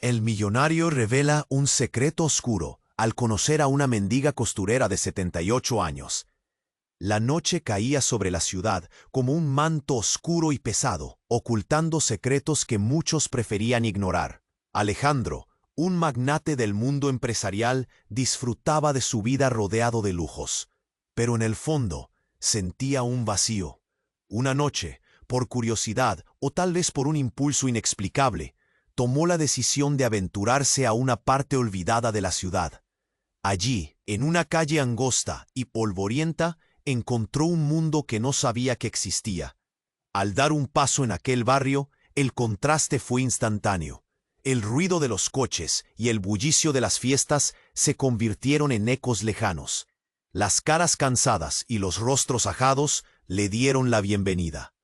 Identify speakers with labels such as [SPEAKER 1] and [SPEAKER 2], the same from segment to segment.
[SPEAKER 1] El millonario revela un secreto oscuro al conocer a una mendiga costurera de 78 años. La noche caía sobre la ciudad como un manto oscuro y pesado, ocultando secretos que muchos preferían ignorar. Alejandro, un magnate del mundo empresarial, disfrutaba de su vida rodeado de lujos, pero en el fondo sentía un vacío. Una noche, por curiosidad o tal vez por un impulso inexplicable, tomó la decisión de aventurarse a una parte olvidada de la ciudad. Allí, en una calle angosta y polvorienta, encontró un mundo que no sabía que existía. Al dar un paso en aquel barrio, el contraste fue instantáneo. El ruido de los coches y el bullicio de las fiestas se convirtieron en ecos lejanos. Las caras cansadas y los rostros ajados le dieron la bienvenida.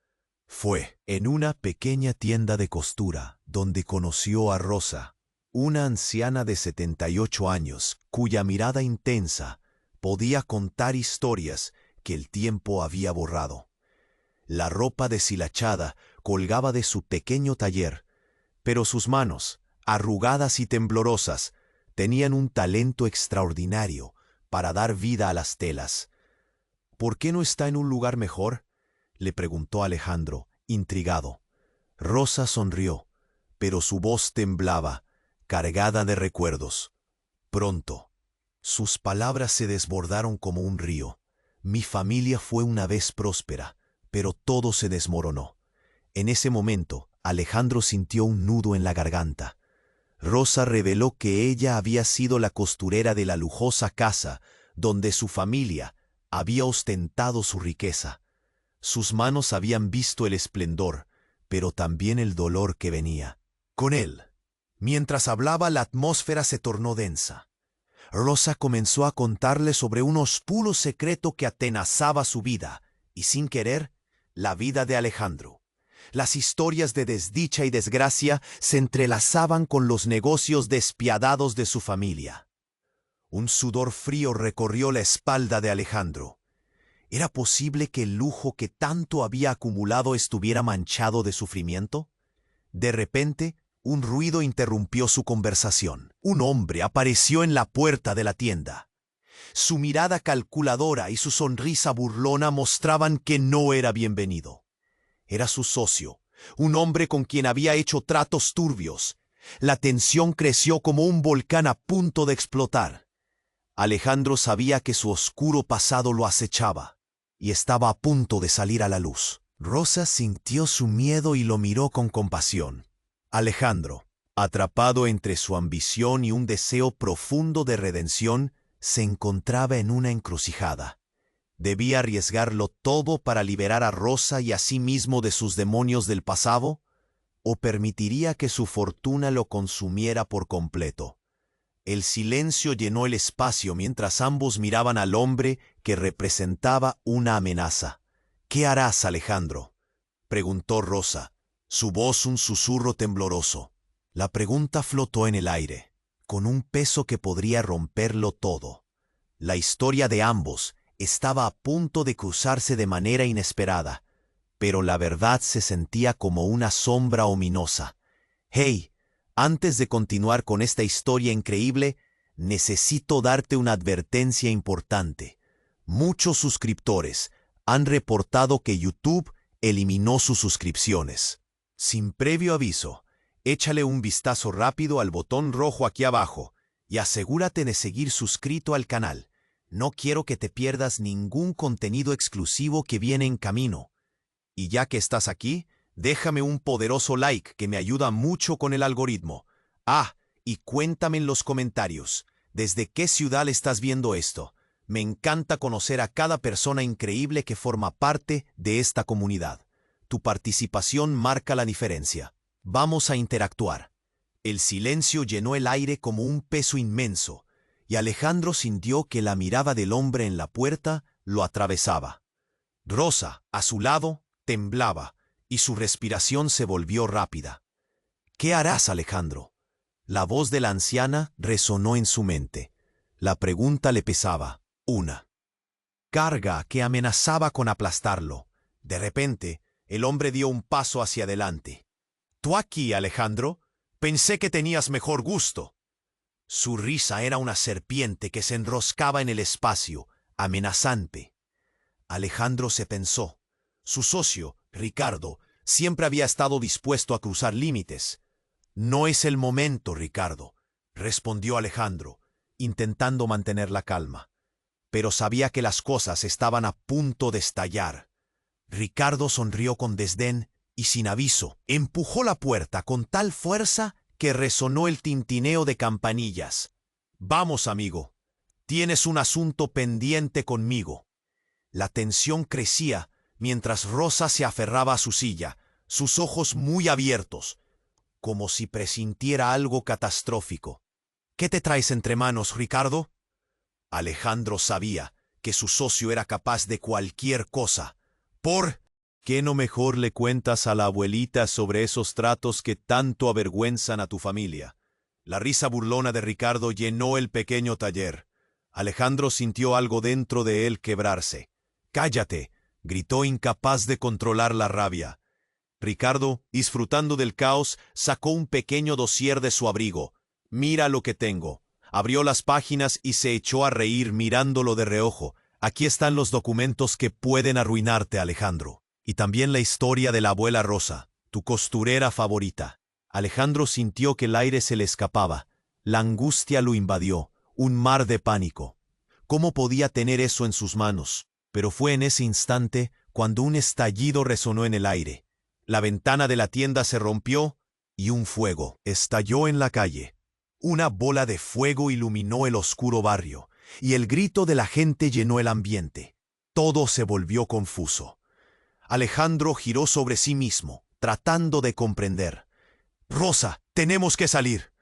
[SPEAKER 1] Fue en una pequeña tienda de costura donde conoció a Rosa, una anciana de 78 años cuya mirada intensa podía contar historias que el tiempo había borrado. La ropa deshilachada colgaba de su pequeño taller, pero sus manos, arrugadas y temblorosas, tenían un talento extraordinario para dar vida a las telas. ¿Por qué no está en un lugar mejor?, le preguntó Alejandro, intrigado. Rosa sonrió, pero su voz temblaba, cargada de recuerdos. Pronto, sus palabras se desbordaron como un río. Mi familia fue una vez próspera, pero todo se desmoronó. En ese momento, Alejandro sintió un nudo en la garganta. Rosa reveló que ella había sido la costurera de la lujosa casa donde su familia había ostentado su riqueza. Sus manos habían visto el esplendor, pero también el dolor que venía con él. Mientras hablaba, la atmósfera se tornó densa. Rosa comenzó a contarle sobre un oscuro secreto que atenazaba su vida, y sin querer, la vida de Alejandro. Las historias de desdicha y desgracia se entrelazaban con los negocios despiadados de su familia. Un sudor frío recorrió la espalda de Alejandro. ¿Era posible que el lujo que tanto había acumulado estuviera manchado de sufrimiento? De repente, un ruido interrumpió su conversación. Un hombre apareció en la puerta de la tienda. Su mirada calculadora y su sonrisa burlona mostraban que no era bienvenido. Era su socio, un hombre con quien había hecho tratos turbios. La tensión creció como un volcán a punto de explotar. Alejandro sabía que su oscuro pasado lo acechaba y estaba a punto de salir a la luz. Rosa sintió su miedo y lo miró con compasión. Alejandro, atrapado entre su ambición y un deseo profundo de redención, se encontraba en una encrucijada. ¿Debía arriesgarlo todo para liberar a Rosa y a sí mismo de sus demonios del pasado? ¿O permitiría que su fortuna lo consumiera por completo? El silencio llenó el espacio mientras ambos miraban al hombre que representaba una amenaza. «¿Qué harás, Alejandro?», preguntó Rosa, su voz un susurro tembloroso. La pregunta flotó en el aire, con un peso que podría romperlo todo. La historia de ambos estaba a punto de cruzarse de manera inesperada, pero la verdad se sentía como una sombra ominosa. «Hey, antes de continuar con esta historia increíble, necesito darte una advertencia importante. Muchos suscriptores han reportado que YouTube eliminó sus suscripciones. Sin previo aviso, échale un vistazo rápido al botón rojo aquí abajo y asegúrate de seguir suscrito al canal. No quiero que te pierdas ningún contenido exclusivo que viene en camino. Y ya que estás aquí, déjame un poderoso like que me ayuda mucho con el algoritmo. Y cuéntame en los comentarios, ¿desde qué ciudad estás viendo esto? Me encanta conocer a cada persona increíble que forma parte de esta comunidad. Tu participación marca la diferencia. Vamos a interactuar. El silencio llenó el aire como un peso inmenso, y Alejandro sintió que la mirada del hombre en la puerta lo atravesaba. Rosa, a su lado, temblaba, y su respiración se volvió rápida. «¿Qué harás, Alejandro?». La voz de la anciana resonó en su mente. La pregunta le pesaba. Una carga que amenazaba con aplastarlo. De repente, el hombre dio un paso hacia adelante. «¿Tú aquí, Alejandro?», Pensé que tenías mejor gusto. Su risa era una serpiente que se enroscaba en el espacio, amenazante. Alejandro se pensó. Su socio, Ricardo, siempre había estado dispuesto a cruzar límites. No es el momento, Ricardo, respondió Alejandro, intentando mantener la calma. Pero sabía que las cosas estaban a punto de estallar. Ricardo sonrió con desdén y sin aviso, empujó la puerta con tal fuerza que resonó el tintineo de campanillas. Vamos, amigo. Tienes un asunto pendiente conmigo. La tensión crecía mientras Rosa se aferraba a su silla, sus ojos muy abiertos, como si presintiera algo catastrófico. ¿Qué te traes entre manos, Ricardo? Alejandro sabía que su socio era capaz de cualquier cosa. ¿Por qué no mejor le cuentas a la abuelita sobre esos tratos que tanto avergüenzan a tu familia? La risa burlona de Ricardo llenó el pequeño taller. Alejandro sintió algo dentro de él quebrarse. «¡Cállate!», gritó, incapaz de controlar la rabia. Ricardo, disfrutando del caos, sacó un pequeño dossier de su abrigo. «Mira lo que tengo». Abrió las páginas y se echó a reír mirándolo de reojo. «Aquí están los documentos que pueden arruinarte, Alejandro. Y también la historia de la abuela Rosa, tu costurera favorita». Alejandro sintió que el aire se le escapaba. La angustia lo invadió, un mar de pánico. ¿Cómo podía tener eso en sus manos? Pero fue en ese instante cuando un estallido resonó en el aire. La ventana de la tienda se rompió y un fuego estalló en la calle. Una bola de fuego iluminó el oscuro barrio, y el grito de la gente llenó el ambiente. Todo se volvió confuso. Alejandro giró sobre sí mismo, tratando de comprender. «Rosa, tenemos que salir».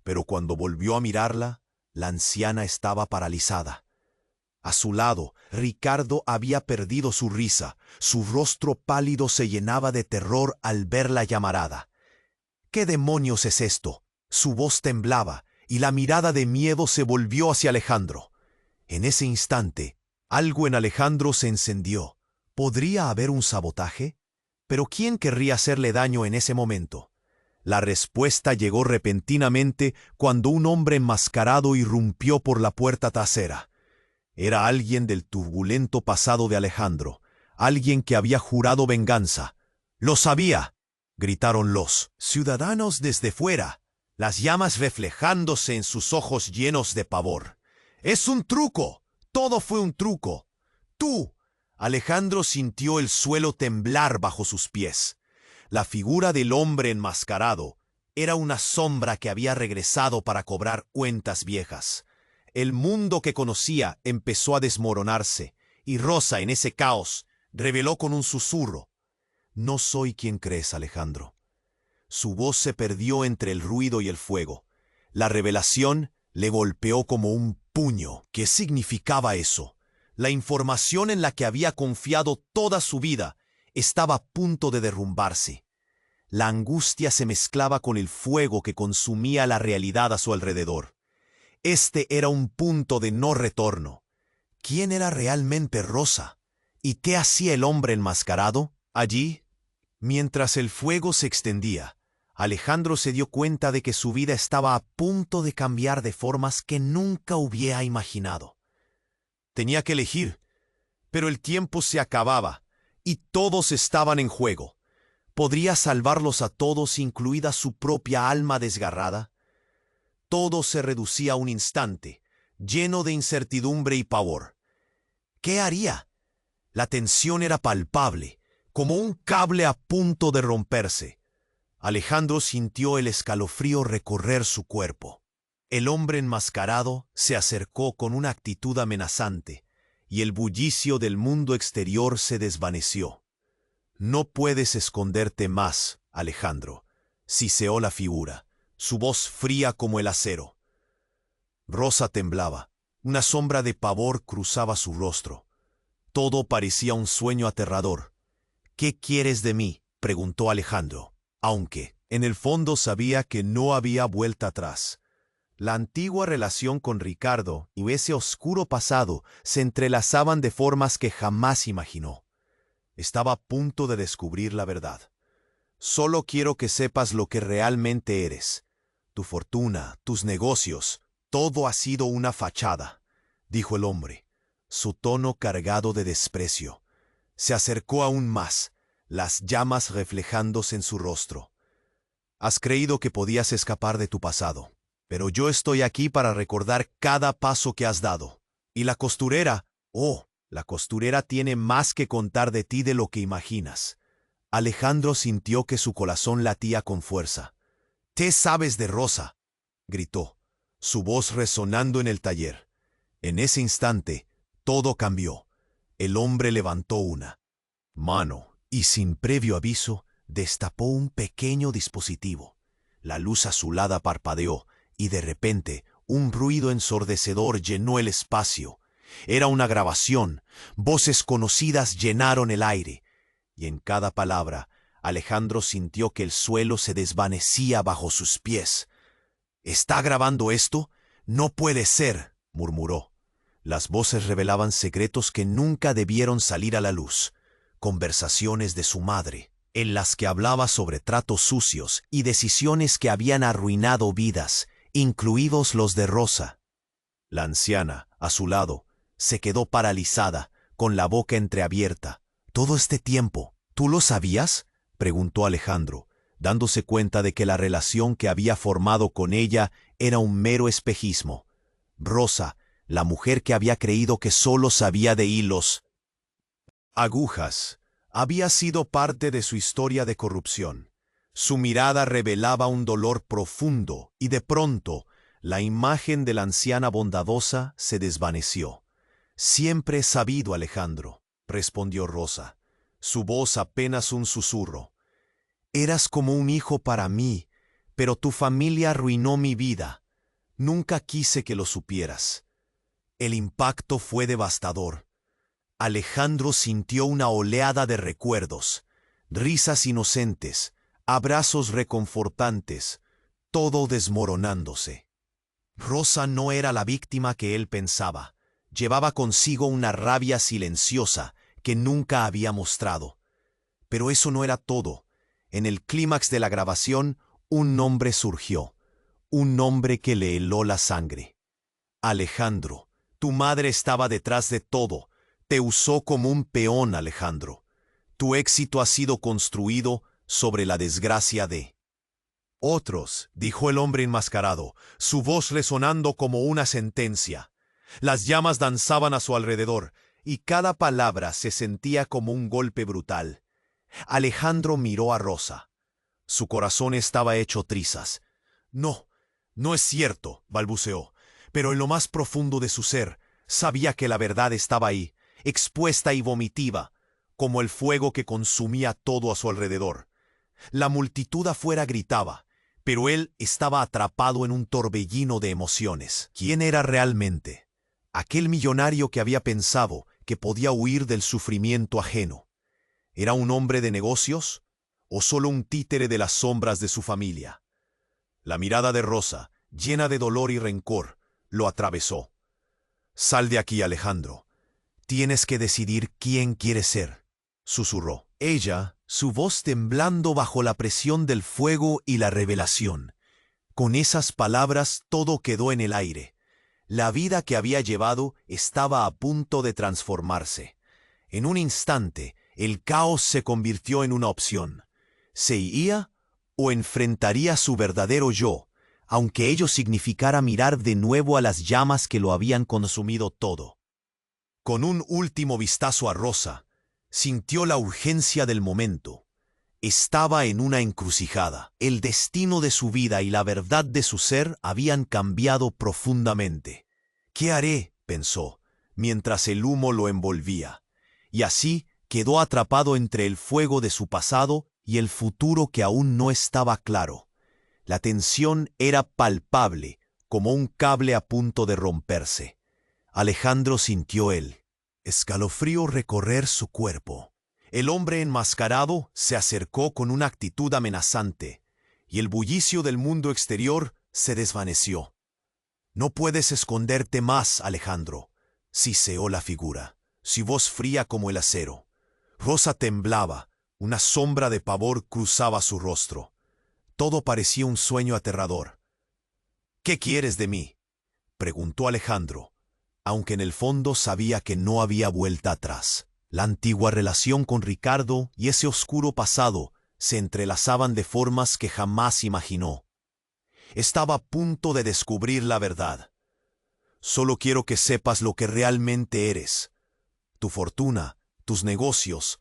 [SPEAKER 1] Pero cuando volvió a mirarla, la anciana estaba paralizada. A su lado, Ricardo había perdido su risa. Su rostro pálido se llenaba de terror al ver la llamarada. «¿Qué demonios es esto?». Su voz temblaba, y la mirada de miedo se volvió hacia Alejandro. En ese instante, algo en Alejandro se encendió. ¿Podría haber un sabotaje? ¿Pero quién querría hacerle daño en ese momento? La respuesta llegó repentinamente cuando un hombre enmascarado irrumpió por la puerta trasera. Era alguien del turbulento pasado de Alejandro, alguien que había jurado venganza. «¡Lo sabía!», gritaron los ciudadanos desde fuera, las llamas reflejándose en sus ojos llenos de pavor. «¡Es un truco! ¡Todo fue un truco! ¡Tú!». Alejandro sintió el suelo temblar bajo sus pies. La figura del hombre enmascarado era una sombra que había regresado para cobrar cuentas viejas. El mundo que conocía empezó a desmoronarse, y Rosa, en ese caos, reveló con un susurro: «No soy quien crees, Alejandro». Su voz se perdió entre el ruido y el fuego. La revelación le golpeó como un puño. ¿Qué significaba eso? La información en la que había confiado toda su vida estaba a punto de derrumbarse. La angustia se mezclaba con el fuego que consumía la realidad a su alrededor. Este era un punto de no retorno. ¿Quién era realmente Rosa? ¿Y qué hacía el hombre enmascarado allí? Mientras el fuego se extendía, Alejandro se dio cuenta de que su vida estaba a punto de cambiar de formas que nunca hubiera imaginado. Tenía que elegir, pero el tiempo se acababa y todos estaban en juego. ¿Podría salvarlos a todos, incluida su propia alma desgarrada? Todo se reducía a un instante, lleno de incertidumbre y pavor. ¿Qué haría? La tensión era palpable, como un cable a punto de romperse. Alejandro sintió el escalofrío recorrer su cuerpo. El hombre enmascarado se acercó con una actitud amenazante, y el bullicio del mundo exterior se desvaneció. «No puedes esconderte más, Alejandro», siseó la figura, su voz fría como el acero. Rosa temblaba. Una sombra de pavor cruzaba su rostro. Todo parecía un sueño aterrador. «¿Qué quieres de mí?», preguntó Alejandro, aunque en el fondo sabía que no había vuelta atrás. La antigua relación con Ricardo y ese oscuro pasado se entrelazaban de formas que jamás imaginó. Estaba a punto de descubrir la verdad. Solo quiero que sepas lo que realmente eres. Tu fortuna, tus negocios, todo ha sido una fachada, dijo el hombre, su tono cargado de desprecio. Se acercó aún más, las llamas reflejándose en su rostro. Has creído que podías escapar de tu pasado, pero yo estoy aquí para recordar cada paso que has dado. Y la costurera, la costurera tiene más que contar de ti de lo que imaginas. Alejandro sintió que su corazón latía con fuerza. ¿Qué sabes de Rosa?, gritó, su voz resonando en el taller. En ese instante, todo cambió. El hombre levantó una mano y, sin previo aviso, destapó un pequeño dispositivo. La luz azulada parpadeó y de repente un ruido ensordecedor llenó el espacio. Era una grabación. Voces conocidas llenaron el aire. Y en cada palabra, Alejandro sintió que el suelo se desvanecía bajo sus pies. ¿Está grabando esto? No puede ser, murmuró. Las voces revelaban secretos que nunca debieron salir a la luz. Conversaciones de su madre, en las que hablaba sobre tratos sucios y decisiones que habían arruinado vidas, incluidos los de Rosa. La anciana, a su lado, se quedó paralizada, con la boca entreabierta. ¿Todo este tiempo, tú lo sabías?, preguntó Alejandro, dándose cuenta de que la relación que había formado con ella era un mero espejismo. Rosa, la mujer que había creído que solo sabía de hilos, agujas, había sido parte de su historia de corrupción. Su mirada revelaba un dolor profundo y de pronto la imagen de la anciana bondadosa se desvaneció. Siempre he sabido, Alejandro, respondió Rosa, su voz apenas un susurro. Eras como un hijo para mí, pero tu familia arruinó mi vida. Nunca quise que lo supieras. El impacto fue devastador. Alejandro sintió una oleada de recuerdos, risas inocentes, abrazos reconfortantes, todo desmoronándose. Rosa no era la víctima que él pensaba. Llevaba consigo una rabia silenciosa que nunca había mostrado. Pero eso no era todo. En el clímax de la grabación, un nombre surgió, un nombre que le heló la sangre. Alejandro, tu madre estaba detrás de todo. Te usó como un peón, Alejandro. Tu éxito ha sido construido sobre la desgracia de otros, dijo el hombre enmascarado, su voz resonando como una sentencia. Las llamas danzaban a su alrededor, y cada palabra se sentía como un golpe brutal. Alejandro miró a Rosa. Su corazón estaba hecho trizas. No, no es cierto, balbuceó, pero en lo más profundo de su ser sabía que la verdad estaba ahí, expuesta y vomitiva, como el fuego que consumía todo a su alrededor. La multitud afuera gritaba, pero él estaba atrapado en un torbellino de emociones. ¿Quién era realmente? Aquel millonario que había pensado que podía huir del sufrimiento ajeno. ¿Era un hombre de negocios o solo un títere de las sombras de su familia? La mirada de Rosa, llena de dolor y rencor, lo atravesó. «Sal de aquí, Alejandro. Tienes que decidir quién quieres ser», susurró. Ella, su voz temblando bajo la presión del fuego y la revelación. Con esas palabras todo quedó en el aire. La vida que había llevado estaba a punto de transformarse. En un instante, el caos se convirtió en una opción. ¿Se iría o enfrentaría su verdadero yo, aunque ello significara mirar de nuevo a las llamas que lo habían consumido todo? Con un último vistazo a Rosa, sintió la urgencia del momento. Estaba en una encrucijada. El destino de su vida y la verdad de su ser habían cambiado profundamente. «¿Qué haré?», pensó, mientras el humo lo envolvía. Y así quedó atrapado entre el fuego de su pasado y el futuro que aún no estaba claro. La tensión era palpable, como un cable a punto de romperse. Alejandro sintió el escalofrío recorrer su cuerpo. El hombre enmascarado se acercó con una actitud amenazante, y el bullicio del mundo exterior se desvaneció. «No puedes esconderte más, Alejandro», siseó la figura, su voz fría como el acero. Rosa temblaba, Una sombra de pavor cruzaba su rostro. Todo parecía un sueño aterrador. «¿Qué quieres de mí?», preguntó Alejandro, aunque en el fondo sabía que no había vuelta atrás. La antigua relación con Ricardo y ese oscuro pasado se entrelazaban de formas que jamás imaginó. Estaba a punto de descubrir la verdad. «Solo quiero que sepas lo que realmente eres. Tu fortuna, tus negocios,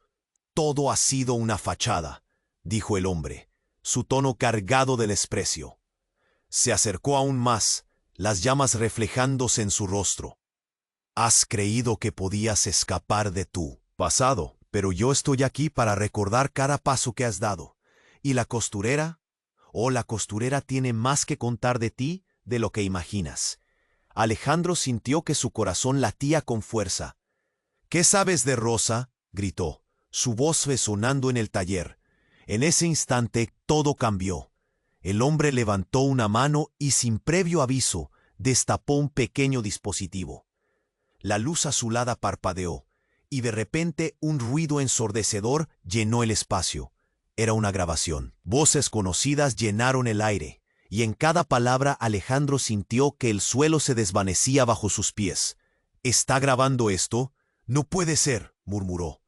[SPEAKER 1] todo ha sido una fachada», dijo el hombre, su tono cargado de desprecio. Se acercó aún más, las llamas reflejándose en su rostro. «Has creído que podías escapar de tu pasado, pero yo estoy aquí para recordar cada paso que has dado. ¿Y la costurera? Oh, la costurera tiene más que contar de ti de lo que imaginas». Alejandro sintió que su corazón latía con fuerza. «¿Qué sabes de Rosa?», gritó, su voz resonando en el taller. En ese instante todo cambió. El hombre levantó una mano y sin previo aviso destapó un pequeño dispositivo. La luz azulada parpadeó, y de repente un ruido ensordecedor llenó el espacio. Era una grabación. Voces conocidas llenaron el aire, y en cada palabra Alejandro sintió que el suelo se desvanecía bajo sus pies. «¿Está grabando esto? No puede ser», murmuró.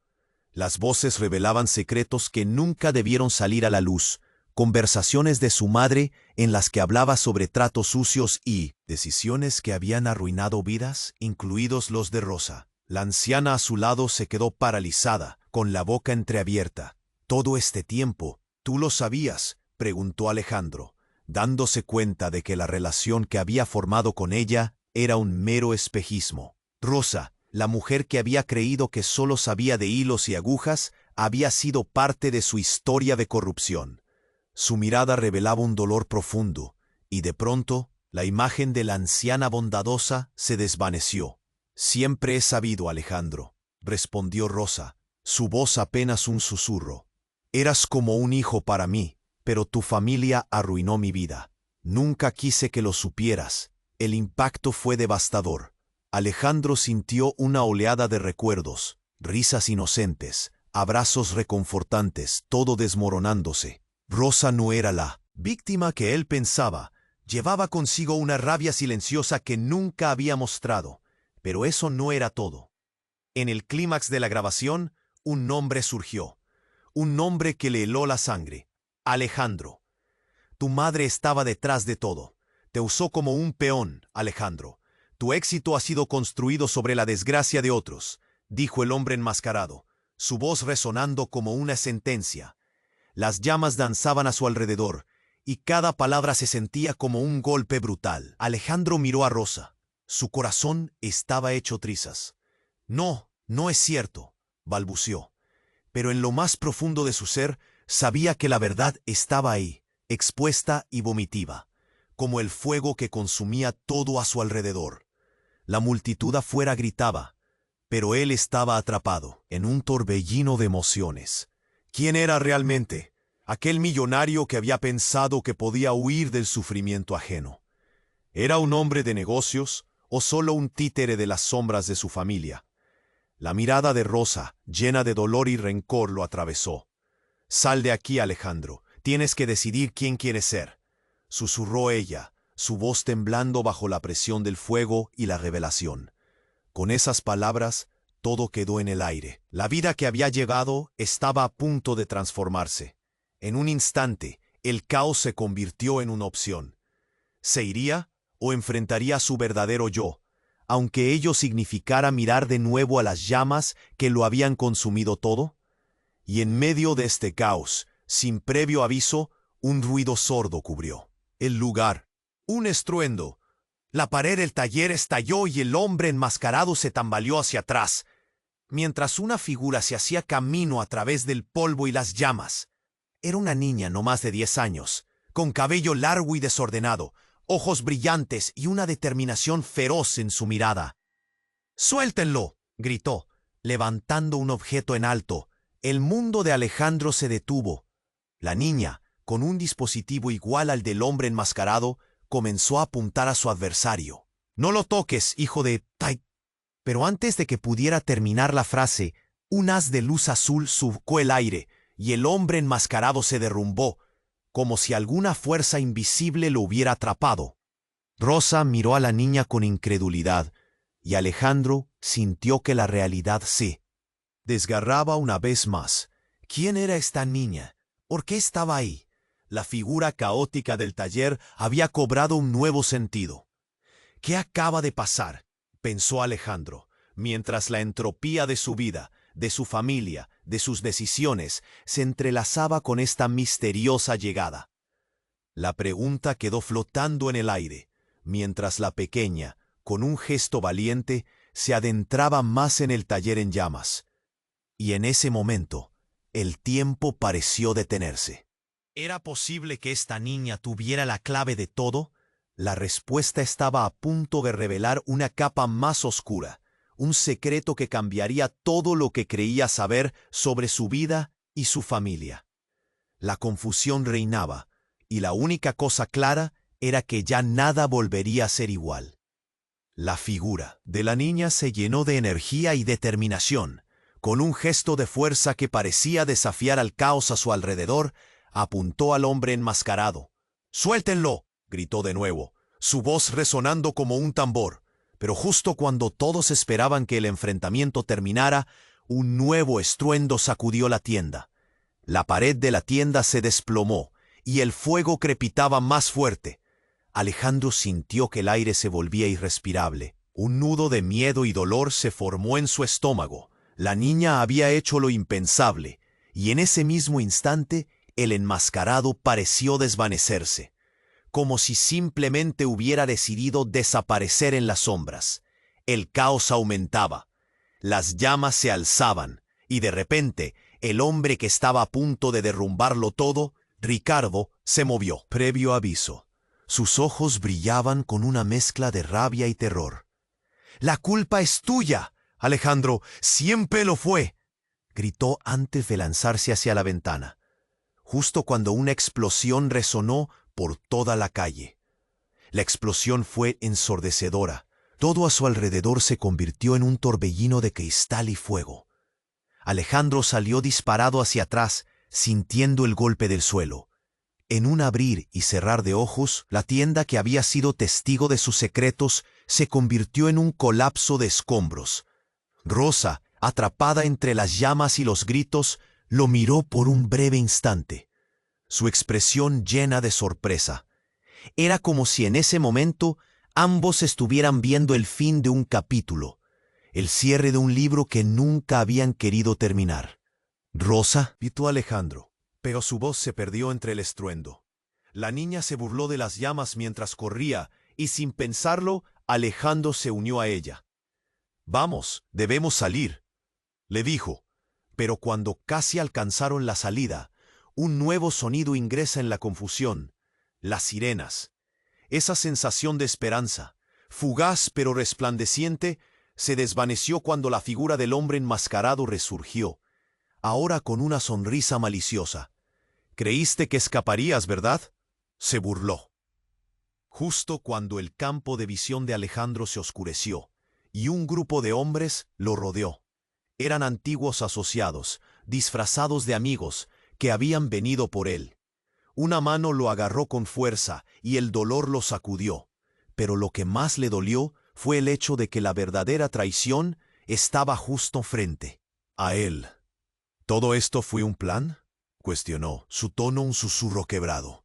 [SPEAKER 1] Las voces revelaban secretos que nunca debieron salir a la luz, conversaciones de su madre en las que hablaba sobre tratos sucios y decisiones que habían arruinado vidas, incluidos los de Rosa. La anciana a su lado se quedó paralizada, con la boca entreabierta. «¿Todo este tiempo, tú lo sabías?», preguntó Alejandro, dándose cuenta de que la relación que había formado con ella era un mero espejismo. Rosa, la mujer que había creído que solo sabía de hilos y agujas, había sido parte de su historia de corrupción. Su mirada revelaba un dolor profundo, y de pronto la imagen de la anciana bondadosa se desvaneció. «Siempre he sabido, Alejandro», respondió Rosa, su voz apenas un susurro. «Eras como un hijo para mí, pero tu familia arruinó mi vida. Nunca quise que lo supieras. El impacto fue devastador». Alejandro sintió una oleada de recuerdos, risas inocentes, abrazos reconfortantes, todo desmoronándose. Rosa no era la víctima que él pensaba. Llevaba consigo una rabia silenciosa que nunca había mostrado. Pero eso no era todo. En el clímax de la grabación, un nombre surgió. Un nombre que le heló la sangre. «Alejandro. Tu madre estaba detrás de todo. Te usó como un peón, Alejandro. Tu éxito ha sido construido sobre la desgracia de otros», dijo el hombre enmascarado, su voz resonando como una sentencia. Las llamas danzaban a su alrededor, y cada palabra se sentía como un golpe brutal. Alejandro miró a Rosa. Su corazón estaba hecho trizas. «No, no es cierto», balbuceó. Pero en lo más profundo de su ser sabía que la verdad estaba ahí, expuesta y vomitiva, como el fuego que consumía todo a su alrededor. La multitud afuera gritaba, pero él estaba atrapado en un torbellino de emociones. ¿Quién era realmente? Aquel millonario que había pensado que podía huir del sufrimiento ajeno. ¿Era un hombre de negocios o solo un títere de las sombras de su familia? La mirada de Rosa, llena de dolor y rencor, lo atravesó. «Sal de aquí, Alejandro. Tienes que decidir quién quieres ser», susurró ella, su voz temblando bajo la presión del fuego y la revelación. Con esas palabras, todo quedó en el aire. La vida que había llevado estaba a punto de transformarse. En un instante, el caos se convirtió en una opción. ¿Se iría o enfrentaría a su verdadero yo, aunque ello significara mirar de nuevo a las llamas que lo habían consumido todo? Y en medio de este caos, sin previo aviso, un ruido sordo cubrió el lugar. Un estruendo. La pared del taller estalló y el hombre enmascarado se tambaleó hacia atrás, mientras una figura se hacía camino a través del polvo y las llamas. Era una niña no más de 10 años, con cabello largo y desordenado, ojos brillantes y una determinación feroz en su mirada. «¡Suéltenlo!», gritó, levantando un objeto en alto. El mundo de Alejandro se detuvo. La niña, con un dispositivo igual al del hombre enmascarado, comenzó a apuntar a su adversario. «No lo toques, hijo de Tai». Pero antes de que pudiera terminar la frase, un haz de luz azul surcó el aire y el hombre enmascarado se derrumbó, como si alguna fuerza invisible lo hubiera atrapado. Rosa miró a la niña con incredulidad, y Alejandro sintió que la realidad se desgarraba una vez más. ¿Quién era esta niña? ¿Por qué estaba ahí? La figura caótica del taller había cobrado un nuevo sentido. ¿Qué acaba de pasar?, pensó Alejandro, mientras la entropía de su vida, de su familia, de sus decisiones, se entrelazaba con esta misteriosa llegada. La pregunta quedó flotando en el aire, mientras la pequeña, con un gesto valiente, se adentraba más en el taller en llamas. Y en ese momento, el tiempo pareció detenerse. ¿Era posible que esta niña tuviera la clave de todo? La respuesta estaba a punto de revelar una capa más oscura, un secreto que cambiaría todo lo que creía saber sobre su vida y su familia. La confusión reinaba, y la única cosa clara era que ya nada volvería a ser igual. La figura de la niña se llenó de energía y determinación. Con un gesto de fuerza que parecía desafiar al caos a su alrededor, apuntó al hombre enmascarado. «¡Suéltenlo!», gritó de nuevo, su voz resonando como un tambor. Pero justo cuando todos esperaban que el enfrentamiento terminara, un nuevo estruendo sacudió la tienda. La pared de la tienda se desplomó, y el fuego crepitaba más fuerte. Alejandro sintió que el aire se volvía irrespirable. Un nudo de miedo y dolor se formó en su estómago. La niña había hecho lo impensable, y en ese mismo instante el enmascarado pareció desvanecerse, como si simplemente hubiera decidido desaparecer en las sombras. El caos aumentaba, las llamas se alzaban, y de repente el hombre que estaba a punto de derrumbarlo todo, Ricardo, se movió. Previo aviso. Sus ojos brillaban con una mezcla de rabia y terror. «La culpa es tuya, Alejandro, siempre lo fue», gritó antes de lanzarse hacia la ventana, justo cuando una explosión resonó por toda la calle. La explosión fue ensordecedora. Todo a su alrededor se convirtió en un torbellino de cristal y fuego. Alejandro salió disparado hacia atrás, sintiendo el golpe del suelo. En un abrir y cerrar de ojos, la tienda que había sido testigo de sus secretos se convirtió en un colapso de escombros. Rosa, atrapada entre las llamas y los gritos, lo miró por un breve instante, su expresión llena de sorpresa. Era como si en ese momento ambos estuvieran viendo el fin de un capítulo, el cierre de un libro que nunca habían querido terminar. «¿Rosa?», gritó Alejandro, pero su voz se perdió entre el estruendo. La niña se burló de las llamas mientras corría, y sin pensarlo, Alejandro se unió a ella. «Vamos, debemos salir», le dijo, pero cuando casi alcanzaron la salida, un nuevo sonido ingresa en la confusión: las sirenas. Esa sensación de esperanza, fugaz pero resplandeciente, se desvaneció cuando la figura del hombre enmascarado resurgió, ahora con una sonrisa maliciosa. «Creíste que escaparías, ¿verdad?», se burló. Justo cuando el campo de visión de Alejandro se oscureció, y un grupo de hombres lo rodeó. Eran antiguos asociados, disfrazados de amigos, que habían venido por él. Una mano lo agarró con fuerza y el dolor lo sacudió, pero lo que más le dolió fue el hecho de que la verdadera traición estaba justo frente a él. «¿Todo esto fue un plan?», cuestionó, su tono un susurro quebrado.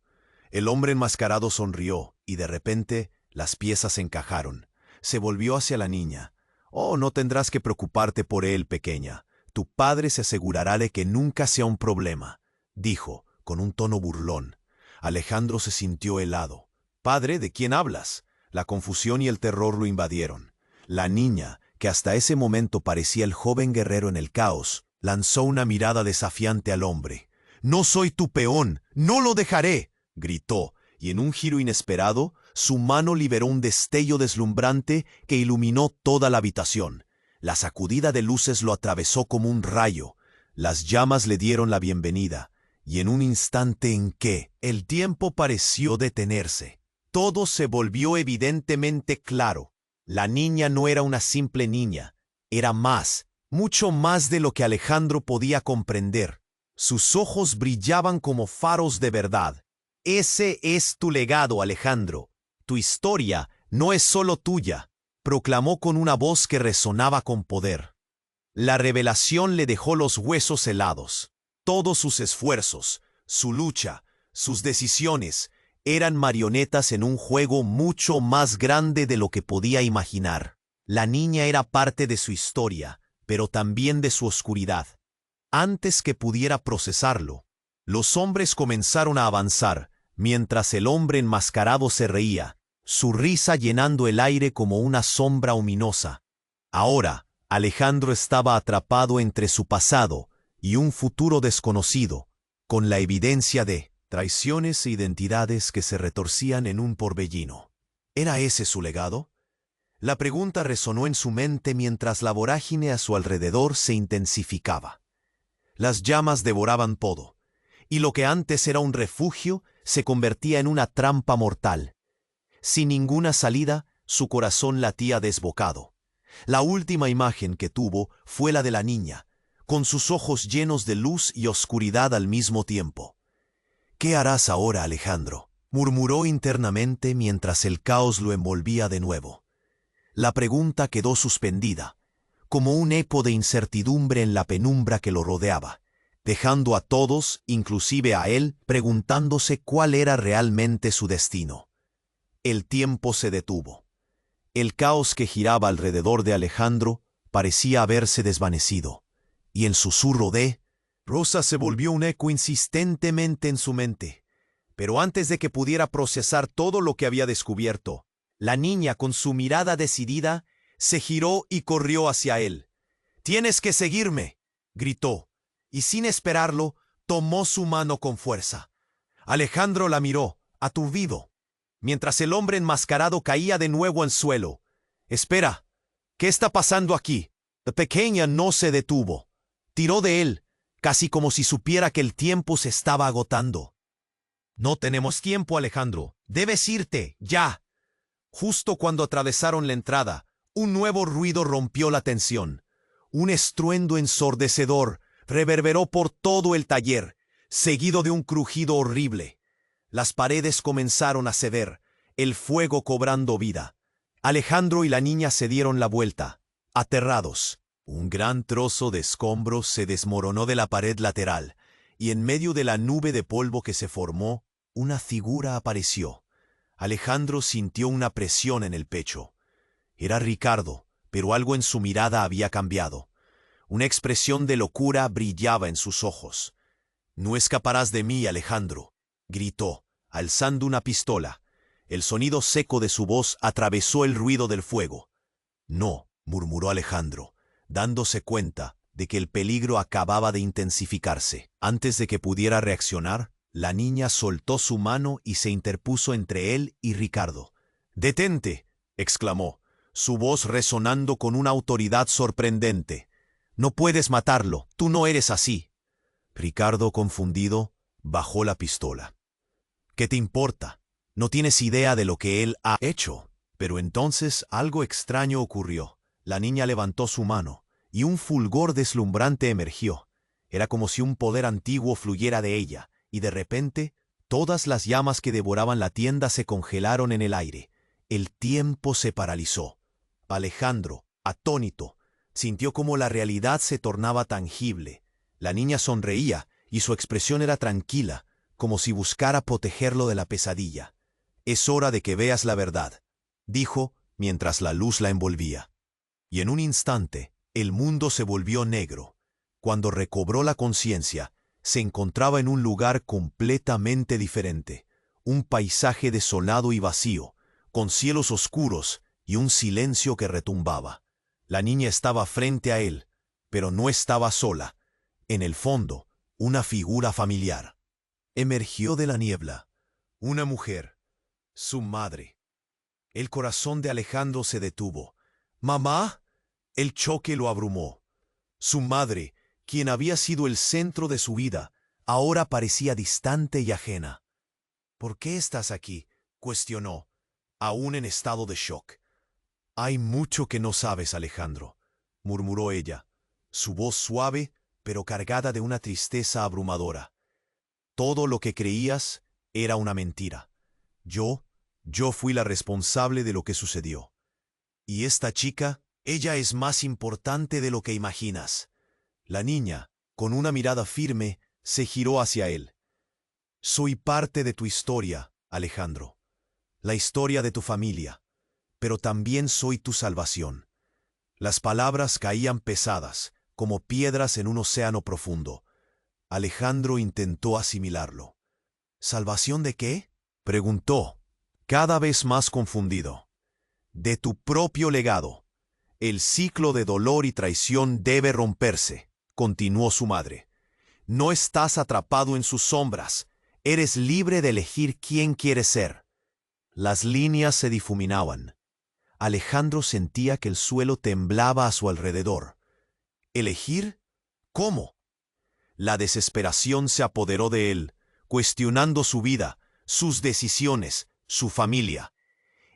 [SPEAKER 1] El hombre enmascarado sonrió, y de repente las piezas encajaron. Se volvió hacia la niña. «Oh, no tendrás que preocuparte por él, pequeña. Tu padre se asegurará de que nunca sea un problema», dijo, con un tono burlón. Alejandro se sintió helado. «¿Padre? ¿De quién hablas?». La confusión y el terror lo invadieron. La niña, que hasta ese momento parecía el joven guerrero en el caos, lanzó una mirada desafiante al hombre. «No soy tu peón, no lo dejaré», gritó, y en un giro inesperado, su mano liberó un destello deslumbrante que iluminó toda la habitación. La sacudida de luces lo atravesó como un rayo. Las llamas le dieron la bienvenida, y en un instante en que el tiempo pareció detenerse, todo se volvió evidentemente claro. La niña no era una simple niña, era más, mucho más de lo que Alejandro podía comprender. Sus ojos brillaban como faros de verdad. Ese es tu legado, Alejandro. Tu historia no es solo tuya, proclamó con una voz que resonaba con poder. La revelación le dejó los huesos helados. Todos sus esfuerzos, su lucha, sus decisiones, eran marionetas en un juego mucho más grande de lo que podía imaginar. La niña era parte de su historia, pero también de su oscuridad. Antes que pudiera procesarlo, los hombres comenzaron a avanzar, mientras el hombre enmascarado se reía, su risa llenando el aire como una sombra ominosa. Ahora, Alejandro estaba atrapado entre su pasado y un futuro desconocido, con la evidencia de traiciones e identidades que se retorcían en un torbellino. ¿Era ese su legado? La pregunta resonó en su mente mientras la vorágine a su alrededor se intensificaba. Las llamas devoraban todo, y lo que antes era un refugio se convertía en una trampa mortal. Sin ninguna salida, su corazón latía desbocado. La última imagen que tuvo fue la de la niña, con sus ojos llenos de luz y oscuridad al mismo tiempo. «¿Qué harás ahora, Alejandro?», murmuró internamente mientras el caos lo envolvía de nuevo. La pregunta quedó suspendida, como un eco de incertidumbre en la penumbra que lo rodeaba, dejando a todos, inclusive a él, preguntándose cuál era realmente su destino. El tiempo se detuvo. El caos que giraba alrededor de Alejandro parecía haberse desvanecido, y el susurro de Rosa se volvió un eco insistentemente en su mente. Pero antes de que pudiera procesar todo lo que había descubierto, la niña, con su mirada decidida, se giró y corrió hacia él. «Tienes que seguirme», gritó, y sin esperarlo, tomó su mano con fuerza. Alejandro la miró, aturdido, mientras el hombre enmascarado caía de nuevo al suelo. «Espera, ¿qué está pasando aquí?» La pequeña no se detuvo. Tiró de él, casi como si supiera que el tiempo se estaba agotando. «No tenemos tiempo, Alejandro. Debes irte, ya». Justo cuando atravesaron la entrada, un nuevo ruido rompió la tensión. Un estruendo ensordecedor reverberó por todo el taller, seguido de un crujido horrible. Las paredes comenzaron a ceder, el fuego cobrando vida. Alejandro y la niña se dieron la vuelta, aterrados. Un gran trozo de escombros se desmoronó de la pared lateral, y en medio de la nube de polvo que se formó, una figura apareció. Alejandro sintió una presión en el pecho. Era Ricardo, pero algo en su mirada había cambiado. Una expresión de locura brillaba en sus ojos. «No escaparás de mí, Alejandro», gritó, alzando una pistola. El sonido seco de su voz atravesó el ruido del fuego. «No», murmuró Alejandro, dándose cuenta de que el peligro acababa de intensificarse. Antes de que pudiera reaccionar, la niña soltó su mano y se interpuso entre él y Ricardo. «¡Detente!», exclamó, su voz resonando con una autoridad sorprendente. «No puedes matarlo, tú no eres así». Ricardo, confundido, bajó la pistola. «¿Qué te importa? No tienes idea de lo que él ha hecho». Pero entonces algo extraño ocurrió. La niña levantó su mano, y un fulgor deslumbrante emergió. Era como si un poder antiguo fluyera de ella, y de repente, todas las llamas que devoraban la tienda se congelaron en el aire. El tiempo se paralizó. Alejandro, atónito, sintió como la realidad se tornaba tangible. La niña sonreía, y su expresión era tranquila, como si buscara protegerlo de la pesadilla. «Es hora de que veas la verdad», dijo mientras la luz la envolvía. Y en un instante, el mundo se volvió negro. Cuando recobró la conciencia, se encontraba en un lugar completamente diferente, un paisaje desolado y vacío, con cielos oscuros y un silencio que retumbaba. La niña estaba frente a él, pero no estaba sola. En el fondo, una figura familiar. Emergió de la niebla. Una mujer, su madre. El corazón de Alejandro se detuvo. «¿Mamá?». El choque lo abrumó. Su madre, quien había sido el centro de su vida, ahora parecía distante y ajena. «¿Por qué estás aquí?», cuestionó, aún en estado de shock. «Hay mucho que no sabes, Alejandro», murmuró ella, su voz suave pero cargada de una tristeza abrumadora. Todo lo que creías era una mentira. Yo fui la responsable de lo que sucedió. Y esta chica, ella es más importante de lo que imaginas. La niña, con una mirada firme, se giró hacia él. Soy parte de tu historia, Alejandro. La historia de tu familia. Pero también soy tu salvación. Las palabras caían pesadas, como piedras en un océano profundo. Alejandro intentó asimilarlo. ¿Salvación de qué?, preguntó, cada vez más confundido. De tu propio legado. El ciclo de dolor y traición debe romperse, continuó su madre. No estás atrapado en sus sombras. Eres libre de elegir quién quieres ser. Las líneas se difuminaban. Alejandro sentía que el suelo temblaba a su alrededor. ¿Elegir? ¿Cómo? La desesperación se apoderó de él, cuestionando su vida, sus decisiones, su familia.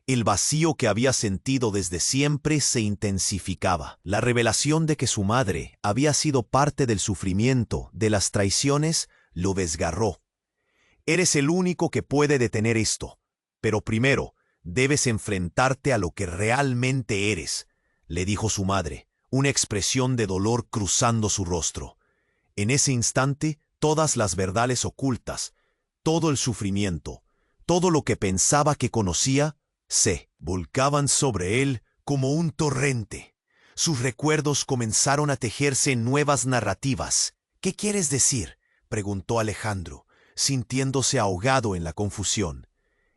[SPEAKER 1] El vacío que había sentido desde siempre se intensificaba. La revelación de que su madre había sido parte del sufrimiento, de las traiciones, lo desgarró. Eres el único que puede detener esto, pero primero debes enfrentarte a lo que realmente eres, le dijo su madre, una expresión de dolor cruzando su rostro. En ese instante, todas las verdades ocultas, todo el sufrimiento, todo lo que pensaba que conocía, se volcaban sobre él como un torrente. Sus recuerdos comenzaron a tejerse en nuevas narrativas. ¿Qué quieres decir?, preguntó Alejandro, sintiéndose ahogado en la confusión.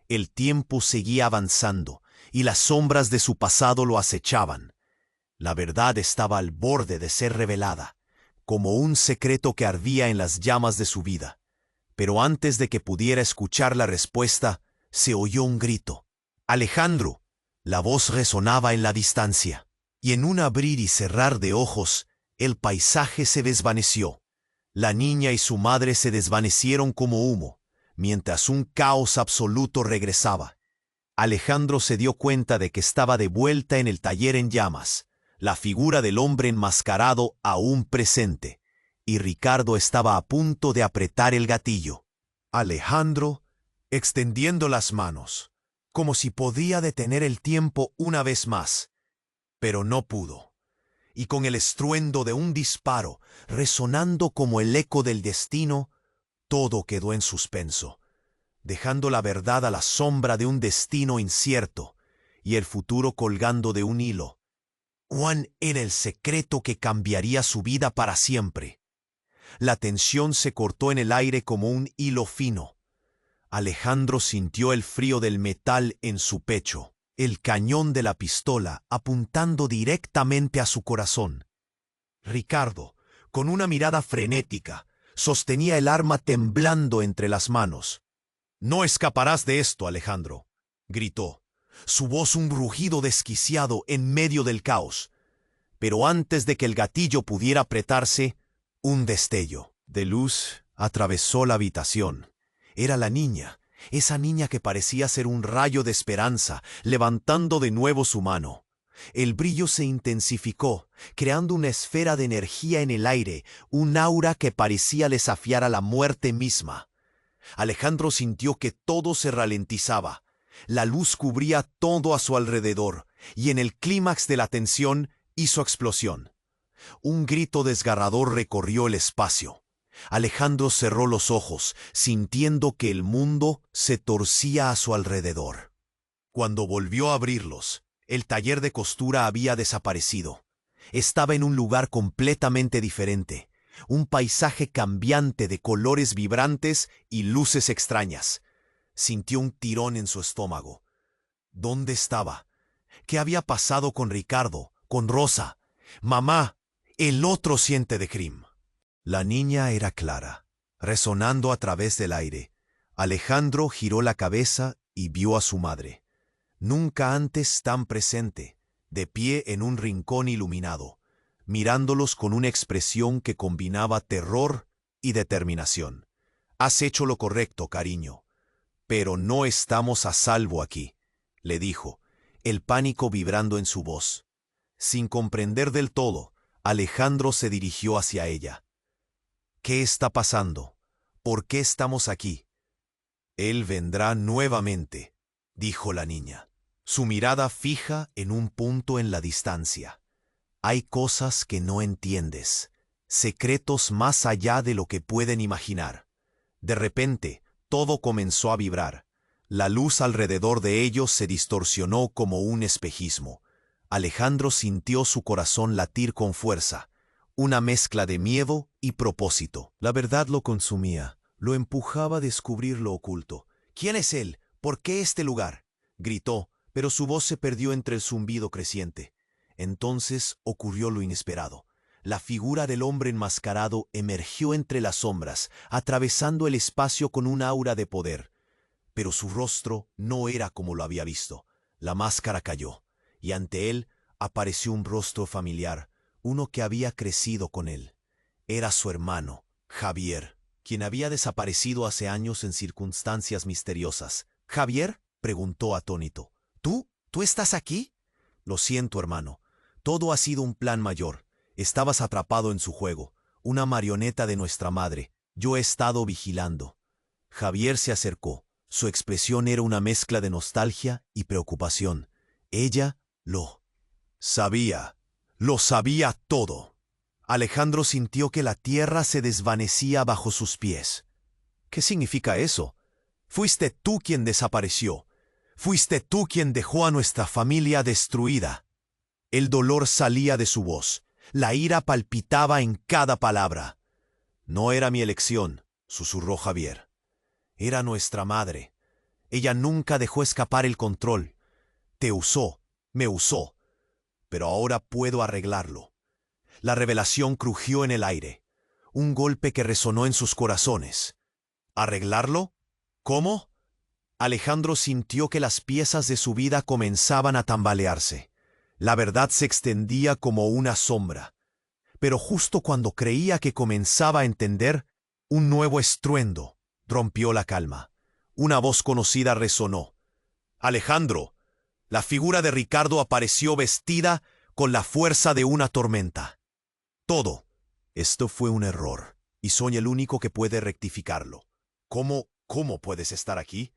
[SPEAKER 1] El tiempo seguía avanzando, y las sombras de su pasado lo acechaban. La verdad estaba al borde de ser revelada, como un secreto que ardía en las llamas de su vida. Pero antes de que pudiera escuchar la respuesta, se oyó un grito. ¡Alejandro! La voz resonaba en la distancia, y en un abrir y cerrar de ojos, el paisaje se desvaneció. La niña y su madre se desvanecieron como humo, mientras un caos absoluto regresaba. Alejandro se dio cuenta de que estaba de vuelta en el taller en llamas, la figura del hombre enmascarado aún presente, y Ricardo estaba a punto de apretar el gatillo. Alejandro, extendiendo las manos, como si podía detener el tiempo una vez más, pero no pudo. Y con el estruendo de un disparo, resonando como el eco del destino, todo quedó en suspenso, dejando la verdad a la sombra de un destino incierto y el futuro colgando de un hilo. ¿Cuál era el secreto que cambiaría su vida para siempre? La tensión se cortó en el aire como un hilo fino. Alejandro sintió el frío del metal en su pecho, el cañón de la pistola apuntando directamente a su corazón. Ricardo, con una mirada frenética, sostenía el arma temblando entre las manos. «No escaparás de esto, Alejandro», gritó, su voz un rugido desquiciado en medio del caos. Pero antes de que el gatillo pudiera apretarse, un destello de luz atravesó la habitación. Era la niña, esa niña que parecía ser un rayo de esperanza, levantando de nuevo su mano. El brillo se intensificó, creando una esfera de energía en el aire, un aura que parecía desafiar a la muerte misma. Alejandro sintió que todo se ralentizaba. La luz cubría todo a su alrededor, y en el clímax de la tensión hizo explosión. Un grito desgarrador recorrió el espacio. Alejandro cerró los ojos, sintiendo que el mundo se torcía a su alrededor. Cuando volvió a abrirlos, el taller de costura había desaparecido. Estaba en un lugar completamente diferente, un paisaje cambiante de colores vibrantes y luces extrañas. Sintió un tirón en su estómago. ¿Dónde estaba? ¿Qué había pasado con Ricardo, con Rosa? Mamá, el otro siente de Krim. La niña era clara, resonando a través del aire. Alejandro giró la cabeza y vio a su madre. Nunca antes tan presente, de pie en un rincón iluminado, mirándolos con una expresión que combinaba terror y determinación. «Has hecho lo correcto, cariño. Pero no estamos a salvo aquí», le dijo, el pánico vibrando en su voz. Sin comprender del todo, Alejandro se dirigió hacia ella. ¿Qué está pasando? ¿Por qué estamos aquí? Él vendrá nuevamente, dijo la niña, su mirada fija en un punto en la distancia. Hay cosas que no entiendes, secretos más allá de lo que pueden imaginar. De repente, todo comenzó a vibrar. La luz alrededor de ellos se distorsionó como un espejismo. Alejandro sintió su corazón latir con fuerza, una mezcla de miedo y propósito. La verdad lo consumía, lo empujaba a descubrir lo oculto. ¿Quién es él? ¿Por qué este lugar? Gritó, pero su voz se perdió entre el zumbido creciente. Entonces ocurrió lo inesperado. La figura del hombre enmascarado emergió entre las sombras, atravesando el espacio con un aura de poder. Pero su rostro no era como lo había visto. La máscara cayó, y ante él apareció un rostro familiar, uno que había crecido con él. Era su hermano, Javier, quien había desaparecido hace años en circunstancias misteriosas. ¿Javier?, preguntó atónito. ¿Tú estás aquí? Lo siento, hermano. Todo ha sido un plan mayor. Estabas atrapado en su juego, una marioneta de nuestra madre. Yo he estado vigilando. Javier se acercó. Su expresión era una mezcla de nostalgia y preocupación. Ella lo sabía. Lo sabía todo. Alejandro sintió que la tierra se desvanecía bajo sus pies. ¿Qué significa eso? Fuiste tú quien desapareció. Fuiste tú quien dejó a nuestra familia destruida. El dolor salía de su voz. La ira palpitaba en cada palabra. No era mi elección, susurró Javier. Era nuestra madre. Ella nunca dejó escapar el control. Te usó, me usó. Pero ahora puedo arreglarlo. La revelación crujió en el aire. Un golpe que resonó en sus corazones. ¿Arreglarlo? ¿Cómo? Alejandro sintió que las piezas de su vida comenzaban a tambalearse. La verdad se extendía como una sombra. Pero justo cuando creía que comenzaba a entender, un nuevo estruendo rompió la calma. Una voz conocida resonó. Alejandro. La figura de Ricardo apareció vestida con la fuerza de una tormenta. Todo. Esto fue un error, y soy el único que puede rectificarlo. ¿Cómo puedes estar aquí?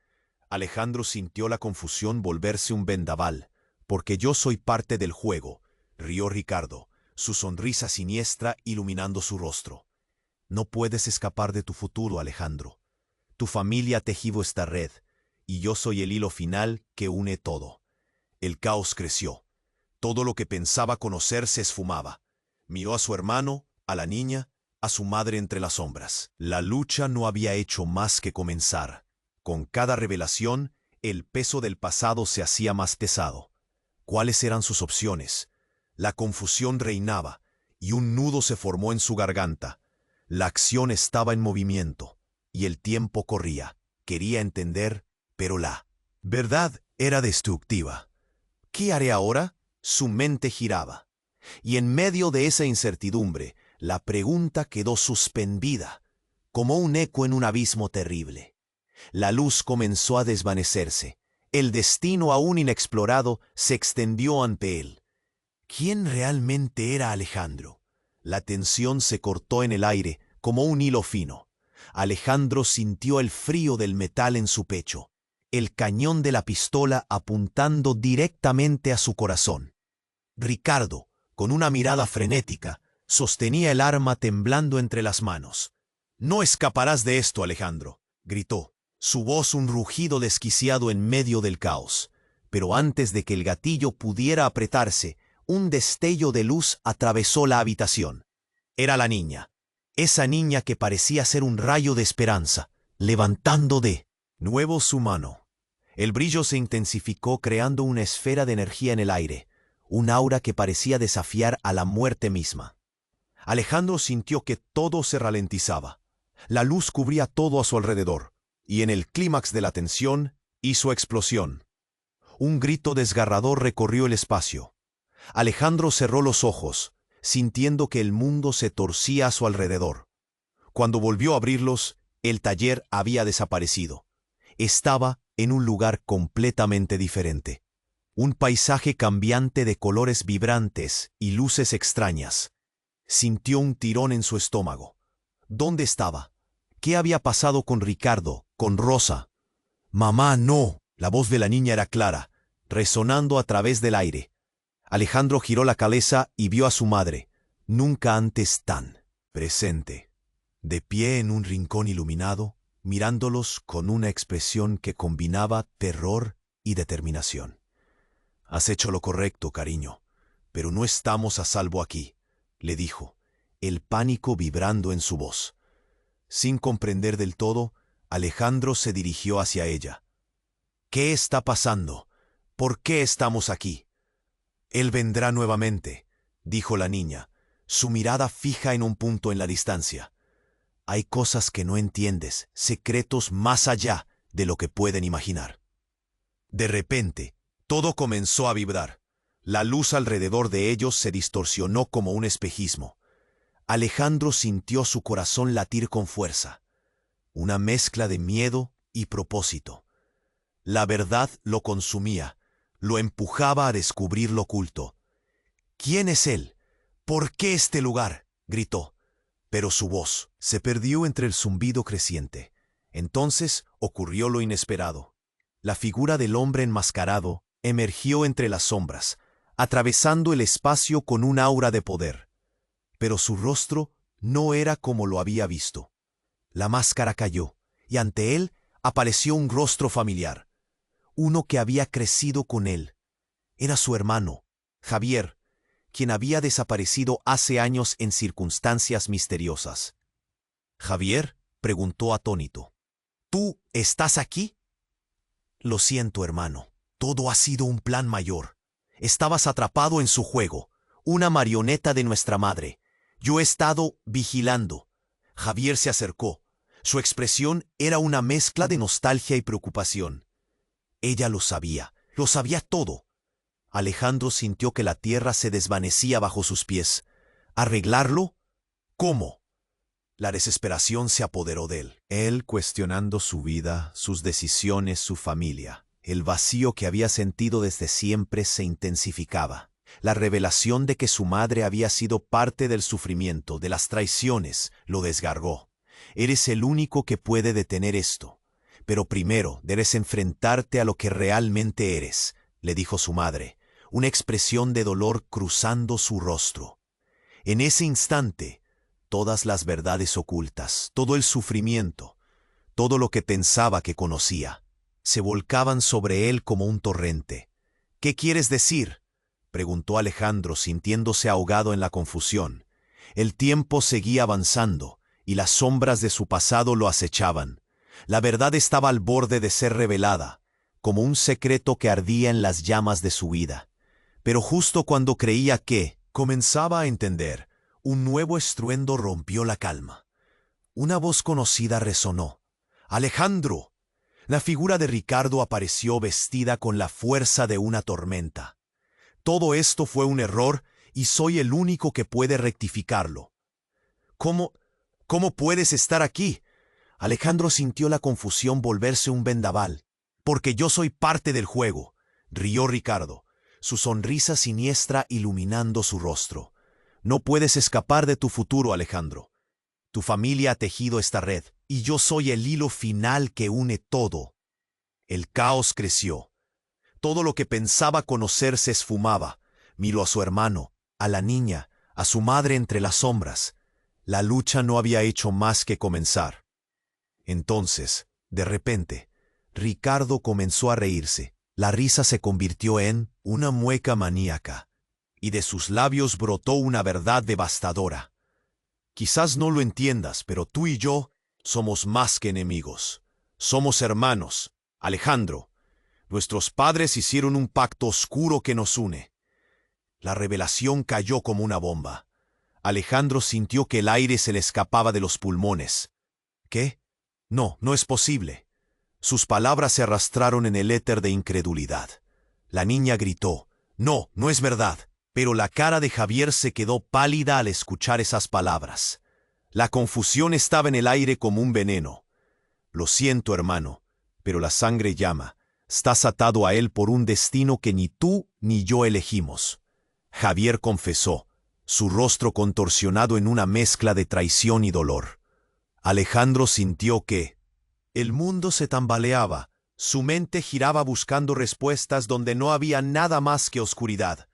[SPEAKER 1] Alejandro sintió la confusión volverse un vendaval. Porque yo soy parte del juego, rió Ricardo, su sonrisa siniestra iluminando su rostro. No puedes escapar de tu futuro, Alejandro. Tu familia ha tejido esta red, y yo soy el hilo final que une todo. El caos creció. Todo lo que pensaba conocer se esfumaba. Miró a su hermano, a la niña, a su madre entre las sombras. La lucha no había hecho más que comenzar. Con cada revelación, el peso del pasado se hacía más pesado. ¿Cuáles eran sus opciones? La confusión reinaba, y un nudo se formó en su garganta. La acción estaba en movimiento, y el tiempo corría. Quería entender, pero la verdad era destructiva. ¿Qué haré ahora? Su mente giraba. Y en medio de esa incertidumbre, la pregunta quedó suspendida, como un eco en un abismo terrible. La luz comenzó a desvanecerse. El destino aún inexplorado se extendió ante él. ¿Quién realmente era Alejandro? La tensión se cortó en el aire como un hilo fino. Alejandro sintió el frío del metal en su pecho, el cañón de la pistola apuntando directamente a su corazón. Ricardo, con una mirada frenética, sostenía el arma temblando entre las manos. «No escaparás de esto, Alejandro», gritó. Su voz un rugido desquiciado en medio del caos. Pero antes de que el gatillo pudiera apretarse, un destello de luz atravesó la habitación. Era la niña. Esa niña que parecía ser un rayo de esperanza, levantando de nuevo su mano. El brillo se intensificó creando una esfera de energía en el aire, un aura que parecía desafiar a la muerte misma. Alejandro sintió que todo se ralentizaba. La luz cubría todo a su alrededor. Y en el clímax de la tensión hizo explosión. Un grito desgarrador recorrió el espacio. Alejandro cerró los ojos, sintiendo que el mundo se torcía a su alrededor. Cuando volvió a abrirlos, el taller había desaparecido. Estaba en un lugar completamente diferente. Un paisaje cambiante de colores vibrantes y luces extrañas. Sintió un tirón en su estómago. ¿Dónde estaba? ¿Qué había pasado con Ricardo, con Rosa? «Mamá, no». La voz de la niña era clara, resonando a través del aire. Alejandro giró la cabeza y vio a su madre, nunca antes tan presente, de pie en un rincón iluminado, mirándolos con una expresión que combinaba terror y determinación. «Has hecho lo correcto, cariño, pero no estamos a salvo aquí», le dijo, el pánico vibrando en su voz. Sin comprender del todo, Alejandro se dirigió hacia ella. «¿Qué está pasando? ¿Por qué estamos aquí?» «Él vendrá nuevamente», dijo la niña, su mirada fija en un punto en la distancia. «Hay cosas que no entiendes, secretos más allá de lo que pueden imaginar». De repente, todo comenzó a vibrar. La luz alrededor de ellos se distorsionó como un espejismo. Alejandro sintió su corazón latir con fuerza, una mezcla de miedo y propósito. La verdad lo consumía, lo empujaba a descubrir lo oculto. «¿Quién es él? ¿Por qué este lugar?», gritó. Pero su voz se perdió entre el zumbido creciente. Entonces ocurrió lo inesperado. La figura del hombre enmascarado emergió entre las sombras, atravesando el espacio con un aura de poder. Pero su rostro no era como lo había visto. La máscara cayó, y ante él apareció un rostro familiar. Uno que había crecido con él. Era su hermano, Javier, quien había desaparecido hace años en circunstancias misteriosas. «¿Javier?», preguntó atónito. «¿Tú estás aquí?». «Lo siento, hermano. Todo ha sido un plan mayor. Estabas atrapado en su juego, una marioneta de nuestra madre. Yo he estado vigilando». Javier se acercó. Su expresión era una mezcla de nostalgia y preocupación. Ella lo sabía todo. Alejandro sintió que la tierra se desvanecía bajo sus pies. ¿Arreglarlo? ¿Cómo? La desesperación se apoderó de él. Él cuestionando su vida, sus decisiones, su familia. El vacío que había sentido desde siempre se intensificaba. La revelación de que su madre había sido parte del sufrimiento, de las traiciones, lo desgarró. «Eres el único que puede detener esto. Pero primero debes enfrentarte a lo que realmente eres», le dijo su madre, una expresión de dolor cruzando su rostro. En ese instante, todas las verdades ocultas, todo el sufrimiento, todo lo que pensaba que conocía, se volcaban sobre él como un torrente. «¿Qué quieres decir?», preguntó Alejandro, sintiéndose ahogado en la confusión. El tiempo seguía avanzando, y las sombras de su pasado lo acechaban. La verdad estaba al borde de ser revelada, como un secreto que ardía en las llamas de su vida. Pero justo cuando creía que comenzaba a entender, un nuevo estruendo rompió la calma. Una voz conocida resonó. «¡Alejandro!». La figura de Ricardo apareció vestida con la fuerza de una tormenta. «Todo esto fue un error y soy el único que puede rectificarlo». ¿Cómo puedes estar aquí?». Alejandro sintió la confusión volverse un vendaval. «Porque yo soy parte del juego», rió Ricardo, su sonrisa siniestra iluminando su rostro. «No puedes escapar de tu futuro, Alejandro. Tu familia ha tejido esta red, y yo soy el hilo final que une todo». El caos creció. Todo lo que pensaba conocer se esfumaba. Miró a su hermano, a la niña, a su madre entre las sombras. La lucha no había hecho más que comenzar. Entonces, de repente, Ricardo comenzó a reírse. La risa se convirtió en una mueca maníaca, y de sus labios brotó una verdad devastadora. «Quizás no lo entiendas, pero tú y yo somos más que enemigos. Somos hermanos, Alejandro. Nuestros padres hicieron un pacto oscuro que nos une». La revelación cayó como una bomba. Alejandro sintió que el aire se le escapaba de los pulmones. «¿Qué? No es posible». Sus palabras se arrastraron en el éter de incredulidad. La niña gritó: «No es verdad». Pero la cara de Javier se quedó pálida al escuchar esas palabras. La confusión estaba en el aire como un veneno. «Lo siento, hermano, pero la sangre llama. Estás atado a él por un destino que ni tú ni yo elegimos». Javier confesó, su rostro contorsionado en una mezcla de traición y dolor. Alejandro sintió que el mundo se tambaleaba. Su mente giraba buscando respuestas donde no había nada más que oscuridad.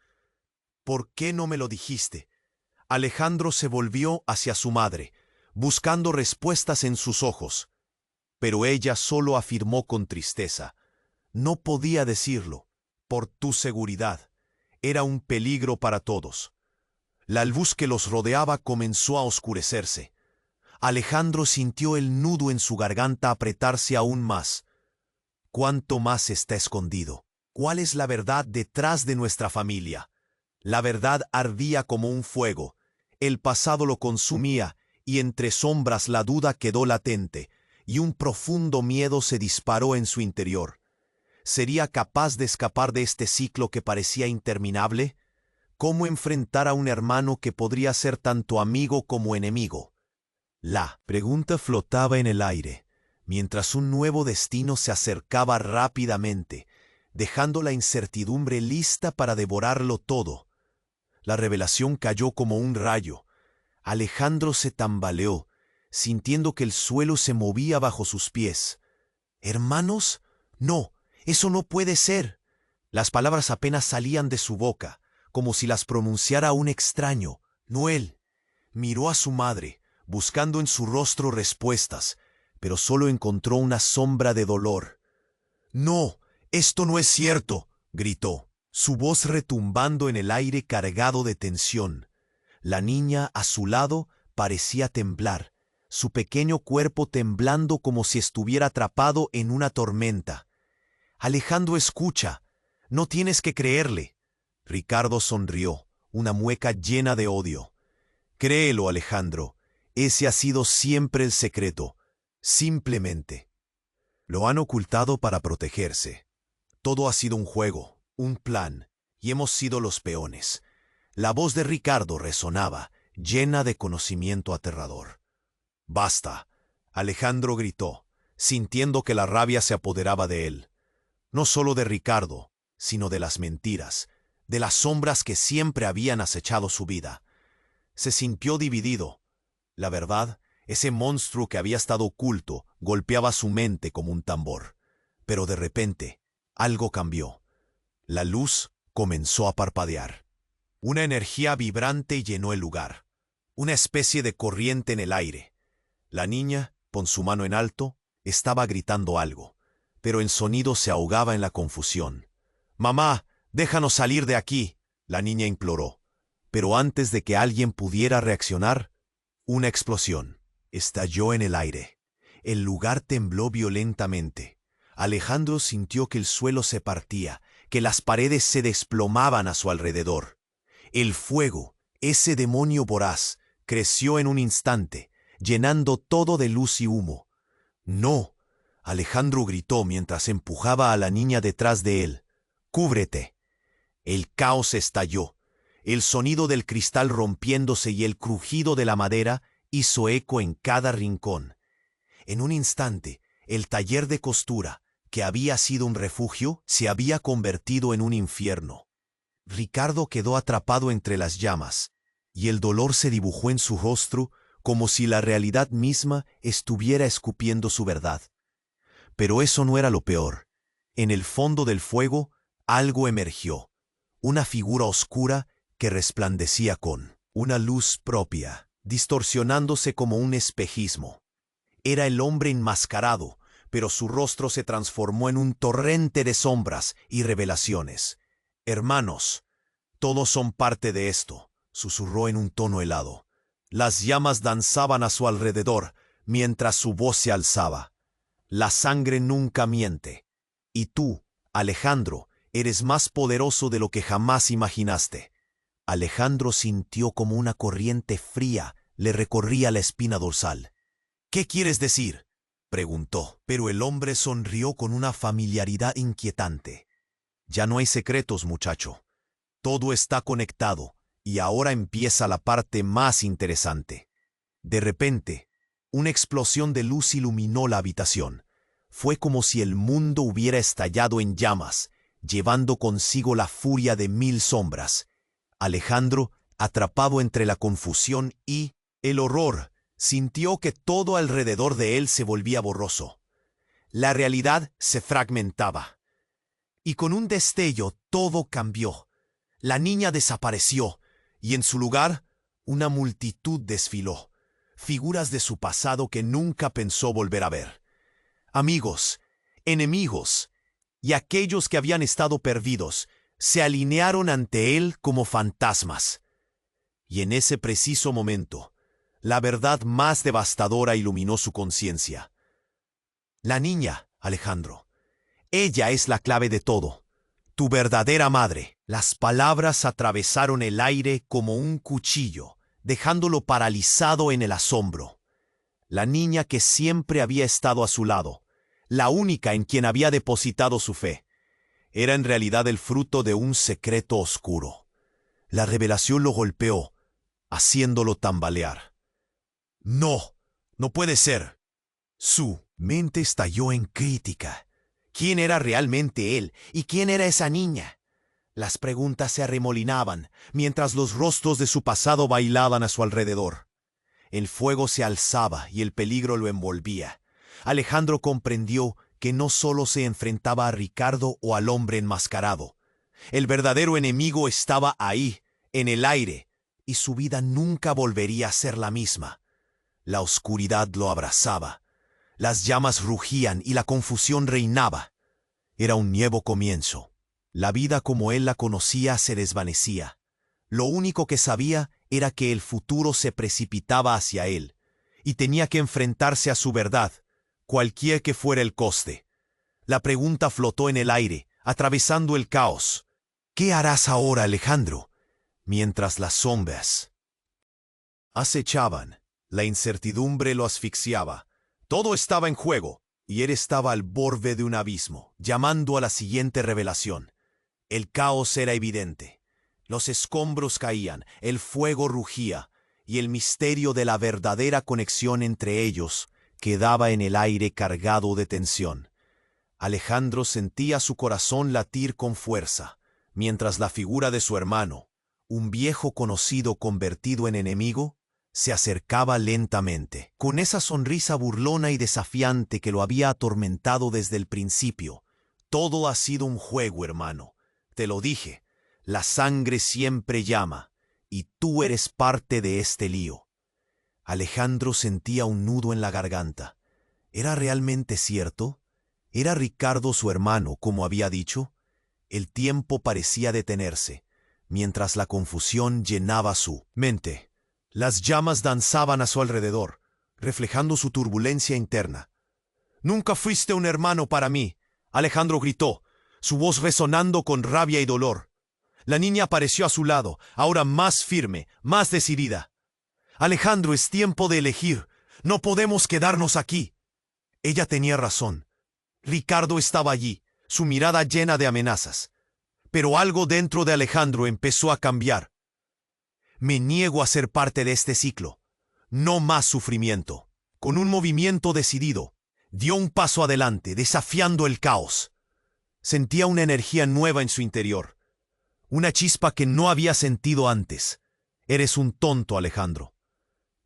[SPEAKER 1] ¿Por qué no me lo dijiste? Alejandro se volvió hacia su madre, buscando respuestas en sus ojos. Pero ella solo afirmó con tristeza: no podía decirlo, por tu seguridad. Era un peligro para todos. La luz que los rodeaba comenzó a oscurecerse. Alejandro sintió el nudo en su garganta apretarse aún más. ¿Cuánto más está escondido? ¿Cuál es la verdad detrás de nuestra familia? La verdad ardía como un fuego. El pasado lo consumía, y entre sombras la duda quedó latente, y un profundo miedo se disparó en su interior. ¿Sería capaz de escapar de este ciclo que parecía interminable? ¿Cómo enfrentar a un hermano que podría ser tanto amigo como enemigo? La pregunta flotaba en el aire, mientras un nuevo destino se acercaba rápidamente, dejando la incertidumbre lista para devorarlo todo. La revelación cayó como un rayo. Alejandro se tambaleó, sintiendo que el suelo se movía bajo sus pies. ¿Hermanos? No, eso no puede ser. Las palabras apenas salían de su boca, como si las pronunciara un extraño, no él. Miró a su madre, buscando en su rostro respuestas, pero solo encontró una sombra de dolor. «No, esto no es cierto», gritó, su voz retumbando en el aire cargado de tensión. La niña a su lado parecía temblar, su pequeño cuerpo temblando como si estuviera atrapado en una tormenta. «Alejandro, escucha, no tienes que creerle». Ricardo sonrió, una mueca llena de odio. «Créelo, Alejandro, ese ha sido siempre el secreto. Simplemente lo han ocultado para protegerse. Todo ha sido un juego, un plan, y hemos sido los peones». La voz de Ricardo resonaba, llena de conocimiento aterrador. «Basta», Alejandro gritó, sintiendo que la rabia se apoderaba de él. No solo de Ricardo, sino de las mentiras, de las sombras que siempre habían acechado su vida. Se sintió dividido. La verdad, ese monstruo que había estado oculto, golpeaba su mente como un tambor. Pero de repente, algo cambió. La luz comenzó a parpadear. Una energía vibrante llenó el lugar, una especie de corriente en el aire. La niña, con su mano en alto, estaba gritando algo, pero el sonido se ahogaba en la confusión. «Mamá, déjanos salir de aquí», la niña imploró. Pero antes de que alguien pudiera reaccionar, una explosión estalló en el aire. El lugar tembló violentamente. Alejandro sintió que el suelo se partía, que las paredes se desplomaban a su alrededor. El fuego, ese demonio voraz, creció en un instante, llenando todo de luz y humo. «No», Alejandro gritó mientras empujaba a la niña detrás de él. «Cúbrete». El caos estalló. El sonido del cristal rompiéndose y el crujido de la madera hizo eco en cada rincón. En un instante, el taller de costura, que había sido un refugio, se había convertido en un infierno. Ricardo quedó atrapado entre las llamas, y el dolor se dibujó en su rostro como si la realidad misma estuviera escupiendo su verdad. Pero eso no era lo peor. En el fondo del fuego, algo emergió, una figura oscura que resplandecía con una luz propia, distorsionándose como un espejismo. Era el hombre enmascarado, pero su rostro se transformó en un torrente de sombras y revelaciones. «Hermanos, todos son parte de esto», susurró en un tono helado. Las llamas danzaban a su alrededor, mientras su voz se alzaba. «La sangre nunca miente. Y tú, Alejandro, eres más poderoso de lo que jamás imaginaste». Alejandro sintió como una corriente fría le recorría la espina dorsal. «¿Qué quieres decir?», preguntó, pero el hombre sonrió con una familiaridad inquietante. «Ya no hay secretos, muchacho. Todo está conectado, y ahora empieza la parte más interesante». De repente, una explosión de luz iluminó la habitación. Fue como si el mundo hubiera estallado en llamas, llevando consigo la furia de 1000 sombras. Alejandro, atrapado entre la confusión y el horror, Sintió que todo alrededor de él se volvía borroso. La realidad se fragmentaba. Y con un destello todo cambió. La niña desapareció, y en su lugar, una multitud desfiló. Figuras de su pasado que nunca pensó volver a ver. Amigos, enemigos, y aquellos que habían estado perdidos, se alinearon ante él como fantasmas. Y en ese preciso momento, la verdad más devastadora iluminó su conciencia. La niña, Alejandro. Ella es la clave de todo. Tu verdadera madre. Las palabras atravesaron el aire como un cuchillo, dejándolo paralizado en el asombro. La niña que siempre había estado a su lado, la única en quien había depositado su fe, era en realidad el fruto de un secreto oscuro. La revelación lo golpeó, haciéndolo tambalear. No, no puede ser. Su mente estalló en crítica. ¿Quién era realmente él y quién era esa niña? Las preguntas se arremolinaban mientras los rostros de su pasado bailaban a su alrededor. El fuego se alzaba y el peligro lo envolvía. Alejandro comprendió que no solo se enfrentaba a Ricardo o al hombre enmascarado. El verdadero enemigo estaba ahí, en el aire, y su vida nunca volvería a ser la misma. La oscuridad lo abrazaba. Las llamas rugían y la confusión reinaba. Era un nuevo comienzo. La vida como él la conocía se desvanecía. Lo único que sabía era que el futuro se precipitaba hacia él, y tenía que enfrentarse a su verdad, cualquier que fuera el coste. La pregunta flotó en el aire, atravesando el caos. ¿Qué harás ahora, Alejandro? Mientras las sombras acechaban, la incertidumbre lo asfixiaba. Todo estaba en juego, y él estaba al borde de un abismo, llamando a la siguiente revelación. El caos era evidente. Los escombros caían, el fuego rugía, y el misterio de la verdadera conexión entre ellos quedaba en el aire cargado de tensión. Alejandro sentía su corazón latir con fuerza, mientras la figura de su hermano, un viejo conocido convertido en enemigo, se acercaba lentamente, con esa sonrisa burlona y desafiante que lo había atormentado desde el principio. Todo ha sido un juego, hermano. Te lo dije, la sangre siempre llama, y tú eres parte de este lío. Alejandro sentía un nudo en la garganta. ¿Era realmente cierto? ¿Era Ricardo su hermano, como había dicho? El tiempo parecía detenerse, mientras la confusión llenaba su mente. Las llamas danzaban a su alrededor, reflejando su turbulencia interna. «Nunca fuiste un hermano para mí», Alejandro gritó, su voz resonando con rabia y dolor. La niña apareció a su lado, ahora más firme, más decidida. «Alejandro, es tiempo de elegir. No podemos quedarnos aquí». Ella tenía razón. Ricardo estaba allí, su mirada llena de amenazas. Pero algo dentro de Alejandro empezó a cambiar. «Me niego a ser parte de este ciclo. No más sufrimiento». Con un movimiento decidido, dio un paso adelante, desafiando el caos. Sentía una energía nueva en su interior. Una chispa que no había sentido antes. «Eres un tonto, Alejandro».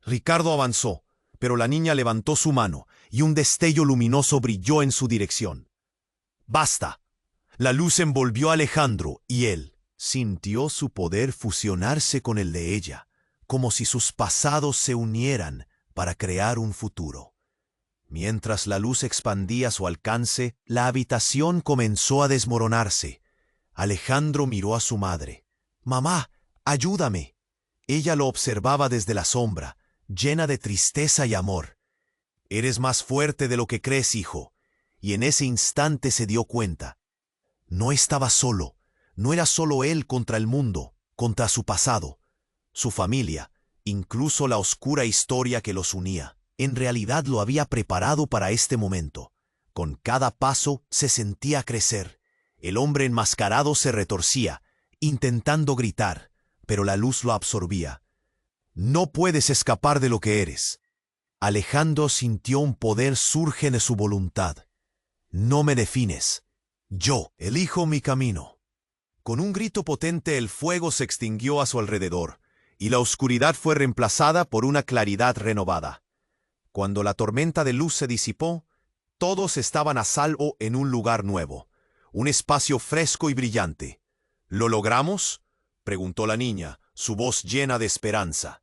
[SPEAKER 1] Ricardo avanzó, pero la niña levantó su mano y un destello luminoso brilló en su dirección. «Basta». La luz envolvió a Alejandro y él sintió su poder fusionarse con el de ella, como si sus pasados se unieran para crear un futuro. Mientras la luz expandía su alcance, la habitación comenzó a desmoronarse. Alejandro miró a su madre. «Mamá, ayúdame». Ella lo observaba desde la sombra, llena de tristeza y amor. «Eres más fuerte de lo que crees, hijo». Y en ese instante se dio cuenta. No estaba solo. No era solo él contra el mundo, contra su pasado, su familia, incluso la oscura historia que los unía. En realidad lo había preparado para este momento. Con cada paso se sentía crecer. El hombre enmascarado se retorcía, intentando gritar, pero la luz lo absorbía. «No puedes escapar de lo que eres». Alejandro sintió un poder surge de su voluntad. «No me defines. Yo elijo mi camino». Con un grito potente el fuego se extinguió a su alrededor, y la oscuridad fue reemplazada por una claridad renovada. Cuando la tormenta de luz se disipó, todos estaban a salvo en un lugar nuevo, un espacio fresco y brillante. ¿Lo logramos?, preguntó la niña, su voz llena de esperanza.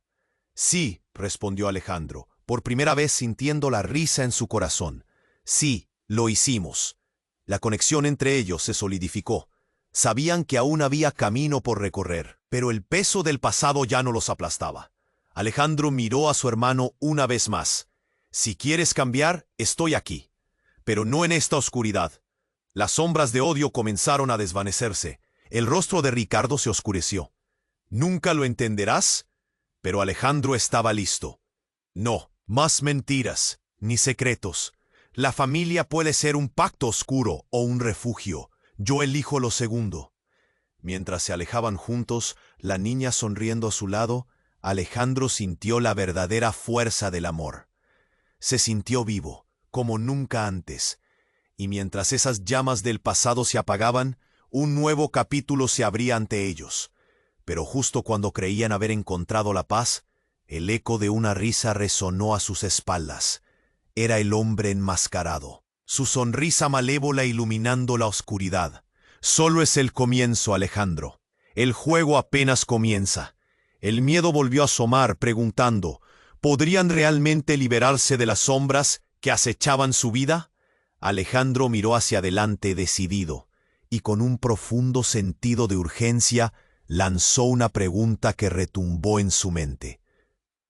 [SPEAKER 1] Sí, respondió Alejandro, por primera vez sintiendo la risa en su corazón. Sí, lo hicimos. La conexión entre ellos se solidificó. Sabían que aún había camino por recorrer, pero el peso del pasado ya no los aplastaba. Alejandro miró a su hermano una vez más. Si quieres cambiar, estoy aquí. Pero no en esta oscuridad. Las sombras de odio comenzaron a desvanecerse. El rostro de Ricardo se oscureció. ¿Nunca lo entenderás? Pero Alejandro estaba listo. No, más mentiras, ni secretos. La familia puede ser un pacto oscuro o un refugio. Yo elijo lo segundo. Mientras se alejaban juntos, la niña sonriendo a su lado, Alejandro sintió la verdadera fuerza del amor. Se sintió vivo, como nunca antes. Y mientras esas llamas del pasado se apagaban, un nuevo capítulo se abría ante ellos. Pero justo cuando creían haber encontrado la paz, el eco de una risa resonó a sus espaldas. Era el hombre enmascarado, su sonrisa malévola iluminando la oscuridad. Solo es el comienzo, Alejandro. El juego apenas comienza. El miedo volvió a asomar, preguntando, ¿podrían realmente liberarse de las sombras que acechaban su vida? Alejandro miró hacia adelante decidido, y con un profundo sentido de urgencia, lanzó una pregunta que retumbó en su mente.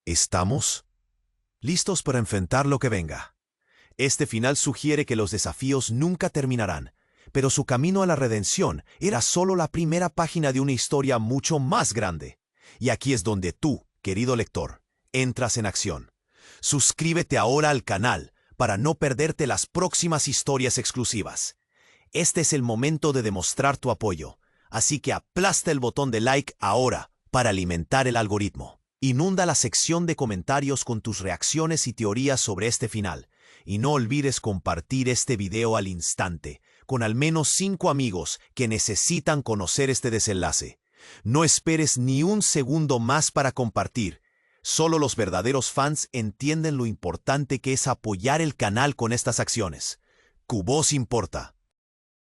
[SPEAKER 1] ¿Estamos listos para enfrentar lo que venga? Este final sugiere que los desafíos nunca terminarán, pero su camino a la redención era solo la primera página de una historia mucho más grande. Y aquí es donde tú, querido lector, entras en acción. Suscríbete ahora al canal para no perderte las próximas historias exclusivas. Este es el momento de demostrar tu apoyo. Así que aplasta el botón de like ahora para alimentar el algoritmo. Inunda la sección de comentarios con tus reacciones y teorías sobre este final. Y no olvides compartir este video al instante, con al menos 5 amigos que necesitan conocer este desenlace. No esperes ni un segundo más para compartir. Solo los verdaderos fans entienden lo importante que es apoyar el canal con estas acciones. Tu voz importa.